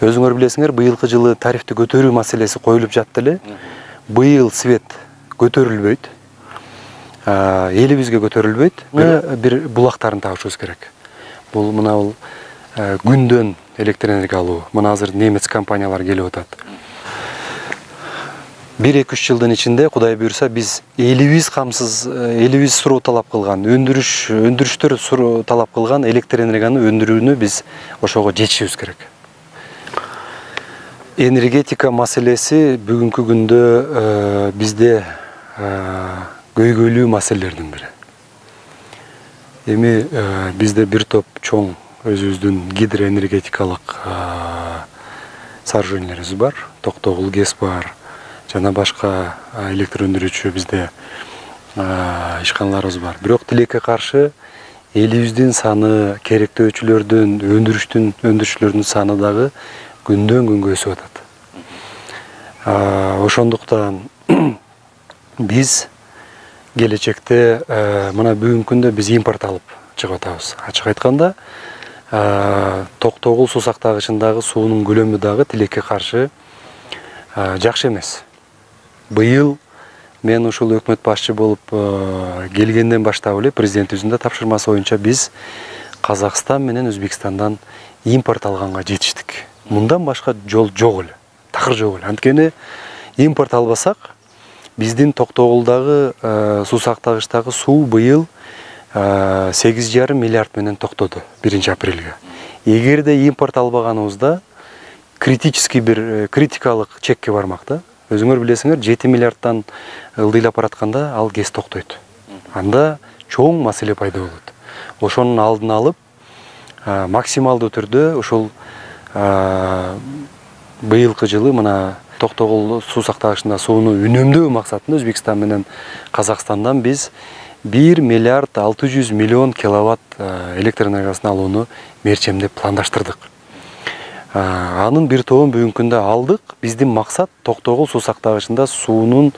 Өзүңөр билесиңер, быйылкы жылы тарифти көтөрүү маселеси коюлуп жатты эле. Быйыл свет көтөрүлбөйт. Элибизге көтөрүлбөйт. Бир булактарын табышыбыз керек. Бул мына күндөн электр энергия алуу. Мына азыр немец компаниялар келип атат. 1-2 жылдын ичинде Кудай буйрса биз элибиз камсыз, элибиз суроо талап кылган, өндүрүштөр суроо талап кылган электр энергияны өндүрүүнү биз ошого жетишибиз керек. Энергетика маселеси бүгүнкү күндө бизде көйгөйлүү маселелердин бири. Эми бизде бир топ чоң өзүбүздүн гидроэнергетикалык сооруженияларыбыз бар, Токтогул ГЭС бар, жана башка электр өндүрүүчү бизде ишканаларыбыз бар. Бирок тилекке каршы элибиздин саны, керектөөчүлөрдүн, өндүрүүчүлөрдүн саны дагы күндөн күнгө өсүп атат. Ошондуктан биз келечекте мына бүгүнкү күндө биз импорт алып чыгып атабыз. Ачык айтканда, Токтогул суу сактагычындагы суунун көлөмү дагы тилекке каршы жакшы эмес. Быйыл мен ушул өкмөт башчы болуп келгенден баштап эле президентибиздин да тапшырмасы боюнча биз Казакстан менен Өзбекстандан импорт алганга жетиштик. Мындан башка жол жок эле, такыр жок эле. Анткени импорт албасак, биздин Токтогулдагы суу сактагычтагы суу быйыл 8,5 миллиард менен токтоду 1 апрелге. Эгерде импорт албаганыбызда критикалык чекке бармак да. Өзүңөр билесиңер, 7 миллиардтан ылдыйлап баратканда ал ГЭС токтойт. Анда чоң маселе пайда болот. Ошонун алдын алып, максималдуу түрдө ошол быйылкы жылы мына Токтогул суу сактагычында сууну үнөмдөө максатында Өзбекстан менен Казакстандан биз 1 миллиард 600 миллион киловатт электр энергиясын алууну мерчемдеп пландаштырдык. Анын бир тобун бүгүнкү күндө алдык. Биздин максат Токтогул суу сактагычында суунун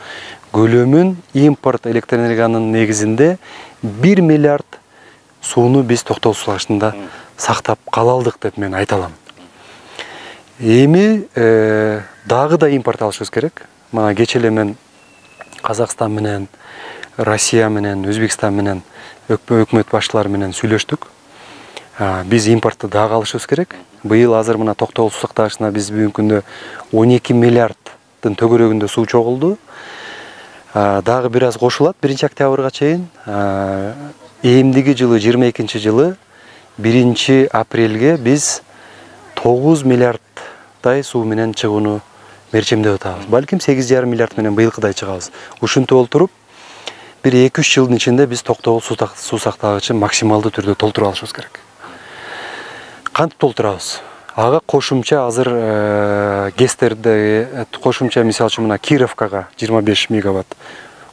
көлөмүн импорт электр энергиянын негизинде 1 миллиард сууну биз Токтогул суу сактагычында сактап кала алдык деп мен айта алам. Эми дагы да импорт алышыбыз керек. Мана кече эле мен Казакстан менен, Россия менен, Өзбекстан менен өкмөт башчылары менен сүйлөштүк. Биз импортты дагы алышыбыз керек. Быйыл азыр мына Токтогул суу сактагычына биз бүгүнкү күндө 12 миллиарддын төгөрөгүндө суу чогулду. Дагы бир аз кошулат 1 октябрга чейин. Эмдиги жылы 22 жылы 1 апрелге биз 9 миллиарддай суу менен чыгууну мерчемдеп атабыз. Балким 8,5 миллиард менен быйылкыдай чыгабыз. Ушинтип олтуруп, бир 2-3 жылдын ичинде биз Токтогул суу сактагычын максималдуу түрдө толтуруп алышыбыз керек. Кантип толтурабыз? Ага кошумча азыр ГЭСтерде кошумча мисалы үчүн мына Кировкага 25 мегаватт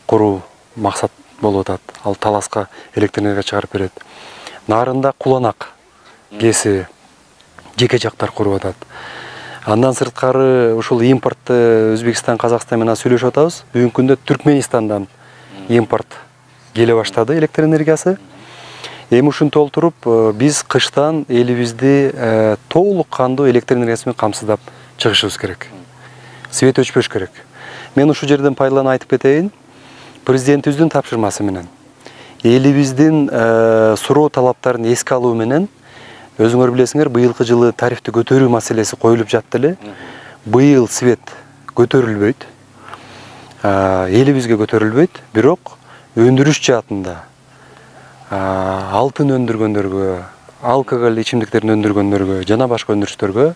куруу максат болуп атат. Ал Таласка электр энергия чыгарып берет. Нарында Куланак ГЭСи жеке жактар куруп атат. Андан сырткары ушул импортты Өзбекстан, Казакстан менен сүйлөшүп атабыз. Бүгүнкү күндө Түркменистандан импорт келе баштады электр энергиясы. Эми ушуну толтуруп, биз кыштан элибизди толук кандуу электр энергиясы менен камсыздап чыгышыбыз керек. Свет өчпөш керек. Мен ушул жерден пайдаланып айтып кетейин. Президентибиздин тапшырмасы менен элибиздин суроо талаптарын эске алуу менен өзүңөр билесиңер, быйылкы жылы тарифти көтөрүү маселеси коюлуп жатты эле. Быйыл свет көтөрүлбөйт. Элибизге көтөрүлбөйт, бирок өндүрүш жаатында алтын өндүргөндөргө, алкоголь ичимдиктерин өндүргөндөргө жана башка өндүрүштөргө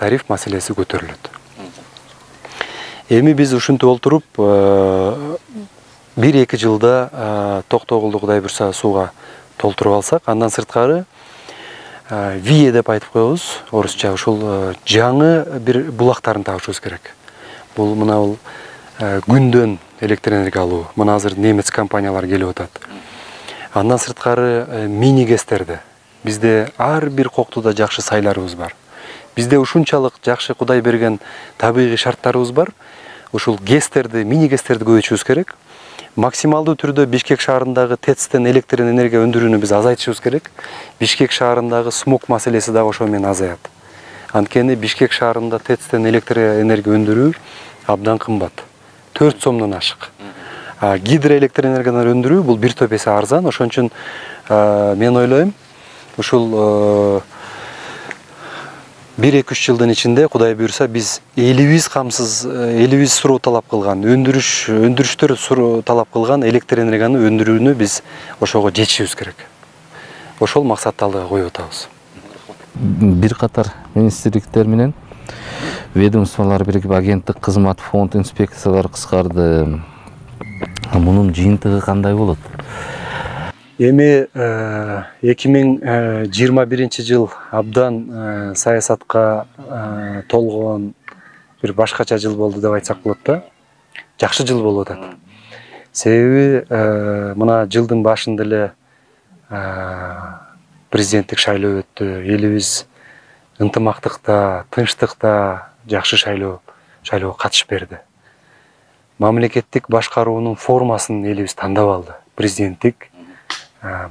тариф маселеси көтөрүлөт. Эми биз ушинтип олтуруп 1-2 жылда Токтогулду Кудай буйрса сууга толтуруп алсак, андан сырткары вие деп айтып коебуз, орусча, ушул жаңы бир булактарын табышыбыз керек. Бул мына күндөн электр энергия алуу. Мына азыр немец компаниялар келип атат. Андан сырткары мини ГЭСтерде бизде ар бир коктуда жакшы сайларыбыз бар. Бизде ушунчалык жакшы Кудай берген табигый шарттарыбыз бар. Ушул ГЭСтерди, мини ГЭСтерди көбөйтүшүбүз керек. Максималдуу түрдө Бишкек шаарындагы ТЭЦтен электр энергия өндүрүүнү биз азайтышыбыз керек. Бишкек шаарындагы смог маселеси дагы ошо менен азаят. Анткени Бишкек шаарында ТЭЦтен электр энергия өндүрүү абдан кымбат. 4 сомдон ашык. Гидроэлектр энергияны өндүрүү бул бир топ эсе арзан. Ошон үчүн мен ойлойм, ушул 1-2 жылдын ичинде Кудай буйрса биз элибиз камсыз, элибиз суроо талап кылган, өндүрүштөр суроо талап кылган электр энергияны өндүрүүнү биз ошого жетишибиз керек. Ошол максатты алдыга коюп атабыз. Бир катар министрликтер менен ведомстволор биригип агенттик кызмат, фонд инспекциялары кыскарды. Мунун жыйынтыгы кандай болот? Эми 2021 жыл абдан саясатка толгон бир башкача жыл болду деп айтсак болот да. Жакшы жыл болуп атат. Себеби мына жылдын башында эле президенттик шайлоо өттү. Элибиз ынтымактыкта, тынчтыкта жакшы шайлоого катышып берди. Мамлекеттик башкаруунун формасын элибиз тандап алды. Президенттик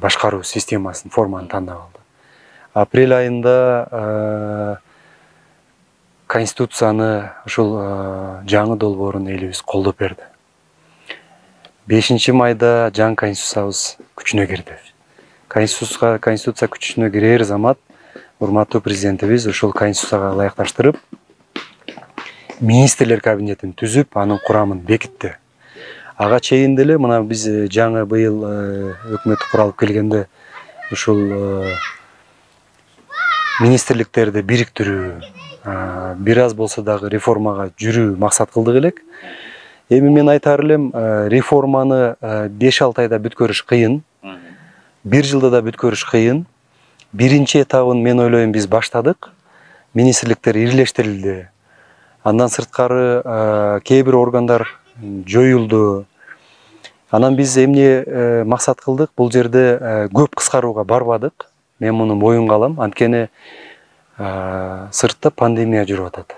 башкаруу системасын, форманы тандап алды. Апрель айында Конституцияны, ушул жаңы долбоорун элибиз колдоп берди. 5 майда жаңы Конституциябыз күчүнө кирди. Конституция күчүнө кирер замат урматтуу президентибиз ушул Конституцияга ылайыкташтырып министрлер кабинетин түзүп, анын курамын бекитти. Ага чейин деле мына биз жаңы быйыл өкмөт куралып келгенде ушул министрликтерди бириктирүү, бир аз болсо дагы реформага жүрүү максат кылдык элек. Эми мен айтар элем, реформаны 5-6 айда бүткөрүш кыйын. 1 жылда да бүткөрүш кыйын. Биринчи этабын мен ойлойм биз баштадык. Министрликтер ирлештирилди. Андан сырткары кээ бир органдар жоюлду. Анан биз эмне максат кылдык? Бул жерде көп кыскарууга барбадык. Мен муну моюнга алам. Анткени сыртта пандемия жүрүп атат.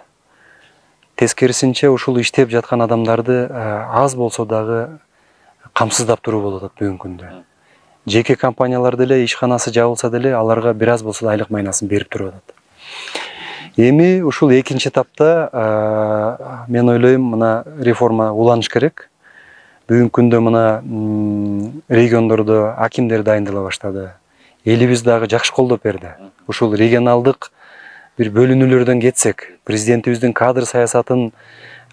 Тескерисинче ушул иштеп жаткан адамдарды аз болсо дагы камсыздап туруу болуп атат бүгүнкү күндө. Жеке компаниялар деле ишканасы жабылса деле аларга бир аз болсо да айлык майнасын берип туруп атат. Эми ушул экинчи этапта мен ойлойм мына реформа уланыш керек. Бүгүнкү күндө мына региондордо акимдер дайындала баштады. Элибиз дагы жакшы колдоп берди. Ушул регионалдык бир бөлүнүүлөрдөн кетсек, президентибиздин кадр саясатын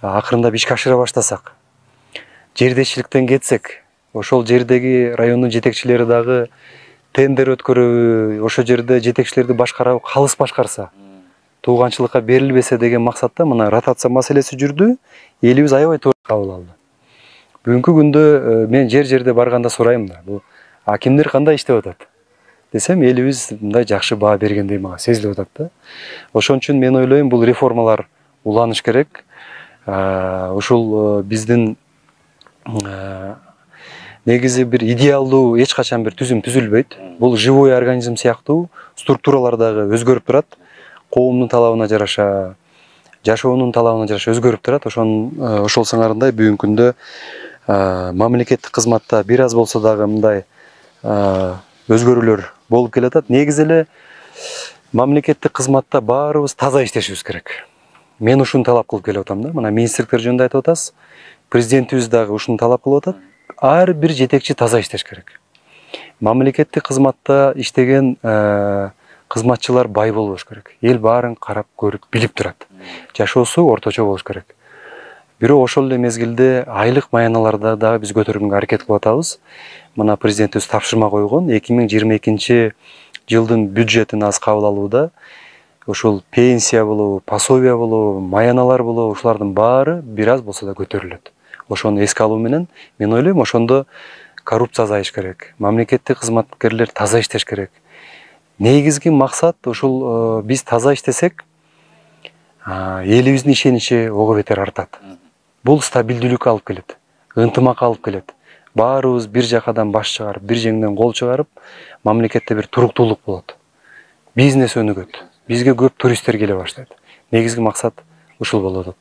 акырындап ишке ашыра баштасак, жердешчиликтен кетсек, ошол жердеги райондун жетекчилери дагы тендер өткөрүп, ошол жерде жетекчилерди башкарып калыс башкарса, тууганчылыкка берилбесе деген максатта мына ротация маселеси жүрдү. Элибиз аябай туура кабыл алды. Бүгүнкү күндө мен жерде барганда сурайм да, бул акимдер кандай иштеп атат десем, элибиз мындай жакшы баа бергендей мага сезилип атат да. Ошон үчүн мен ойлойм бул реформалар уланыш керек. Ушул биздин негизи бир идеалдуу эч качан бир түзүм түзүлбөйт. Бул живой организм сыяктуу структуралар дагы өзгөрүп турат. Коомдун талабына жараша, жашоонун талабына жараша өзгөрүп турат. Ошол сыңарындай бүгүнкү күндө мамлекеттик кызматта бир аз болсо дагы мындай өзгөрүүлөр болуп келатат. Негизи эле мамлекеттик кызматта баарыбыз таза иштешибиз керек. Мен ушуну талап кылып келип атам да. Мына министрликтер жөнүндө айтып атасыз. Президентибиз дагы ушуну талап кылып атат. Ар бир жетекчи таза иштеш керек. Мамлекеттик кызматта иштеген кызматчылар бай болуш керек. Эл баарын карап көрүп, билип турат. Жашоосу орточо болуш керек. Бирок ошол эле мезгилде айлык маяналарда дагы биз көтөргөнгө аракет кылып атабыз. Мына президентибиз тапшырма койгон 2022 жылдын бюджетин аз кабыл алууда ушул пенсия болобу, пособия болобу, маяналар болобу, ушулардын баары бир аз болсо да көтөрүлөт. Ошону эске алуу менен мен ойлойм ошондо коррупция азайыш керек. Мамлекеттик кызматкерлер таза иштеш керек. Негизги максат ушул биз таза иштесек, элибиздин ишеничи ого бетер артат. Бул стабилдүүлүккө алып келет, ынтымакка алып келет. Баарыбыз бир жакадан баш чыгарып, бир жеңден кол чыгарып, мамлекетте бир туруктуулук болот. Бизнес өнүгөт. Бизге көп туристтер келе баштайт. Негизги максат ушул болуп атат да.